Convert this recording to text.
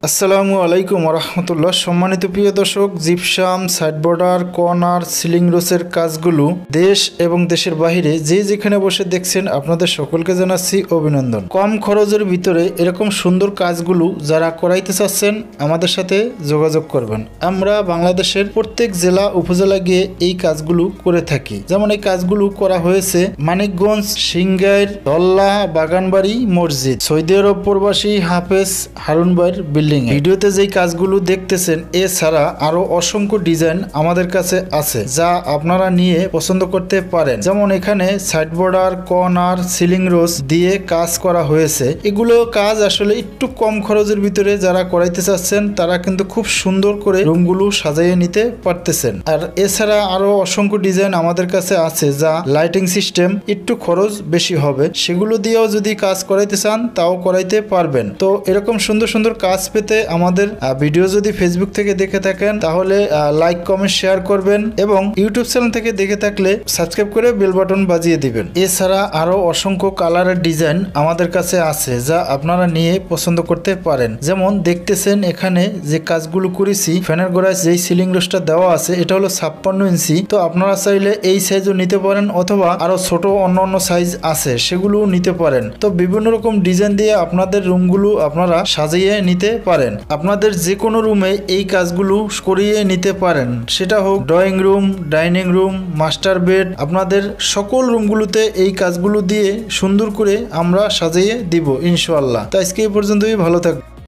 আসসালামু আলাইকুম রহমতুল্লাহ। সম্মানিত প্রিয় দর্শক, gypsum, side border, corner, ceiling রোসের কাজগুলো দেশ এবং দেশের বাইরে যে যেখানে বসে দেখছেন আপনাদের সকলকে জানাচ্ছি অভিনন্দন। কম খরচের ভিতরে এরকম সুন্দর কাজগুলো যারা করাইতে চাচ্ছেন আমাদের সাথে যোগাযোগ করবেন। আমরা বাংলাদেশের প্রত্যেক জেলা উপজেলা গিয়ে এই কাজগুলো করে থাকি। যেমন এই কাজগুলো করা হয়েছে মানিকগঞ্জ, সিংগাইর, দল্লা, বাগানবাড়ি, মসজিদ, সৌদি আরব প্রবাসী হাফেজ হারুন ভাইয়ের বিল্ডিং। ভিডিওতে যেই কাজগুলো দেখতেছেন এছাড়া আরো অসংখ্য ডিজাইন আমাদের কাছে আছে যা আপনারা নিয়ে পছন্দ করতে পারেন। যেমন এখানে সাইড বর্ডার, কর্নার, সিলিং রোজ দিয়ে কাজ করা হয়েছে। এগুলো কাজ আসলে একটু কম খরচের ভিতরে যারা করাইতে চাচ্ছেন তারা কিন্তু খুব সুন্দর করে রুমগুলো সাজাইয়ে নিতে পারতেছেন। আর এছাড়া আরো অসংখ্য ডিজাইন আমাদের কাছে আছে যা লাইটিং সিস্টেম একটু খরচ বেশি হবে, সেগুলো দিয়েও যদি কাজ করাইতে চান তাও করাইতে পারবেন। তো এরকম সুন্দর সুন্দর কাজ পেতে আমাদের ভিডিও যদি ফেসবুক থেকে দেখে থাকেন তাহলে লাইক, কমেন্ট, শেয়ার করবেন এবং ইউটিউব চ্যানেল থেকে দেখে থাকলে সাবস্ক্রাইব করে বেল বাটন বাজিয়ে দিবেন। এছাড়া আরো অসংখ্য কালারের ডিজাইন আমাদের কাছে আছে যা আপনারা নিয়ে পছন্দ করতে পারেন। যেমন দেখতেছেন এখানে যে কাজগুলো করেছি, ফ্যানের গোড়ায় যেই সিলিং রোস্টার দেওয়া আছে এটা হলো 56 ইঞ্চি। তো আপনারা চাইলে এই সাইজও নিতে পারেন অথবা আরো ছোট অন্য অন্য সাইজ আছে সেগুলো নিতে পারেন। তো বিভিন্ন রকম ডিজাইন দিয়ে আপনাদের রুমগুলো আপনারা সাজিয়ে নিতে পারেন। আপনাদের যে কোনো রুমে এই কাজগুলো করিয়ে নিতে পারেন, সেটা হোক drawing room, dining room, master bed, আপনাদের সকল রুমগুলোতে এই কাজগুলো দিয়ে সুন্দর করে আমরা সাজিয়ে দিব ইনশাআল্লাহ। তো আজকে এই পর্যন্তই, ভালো থাকবেন।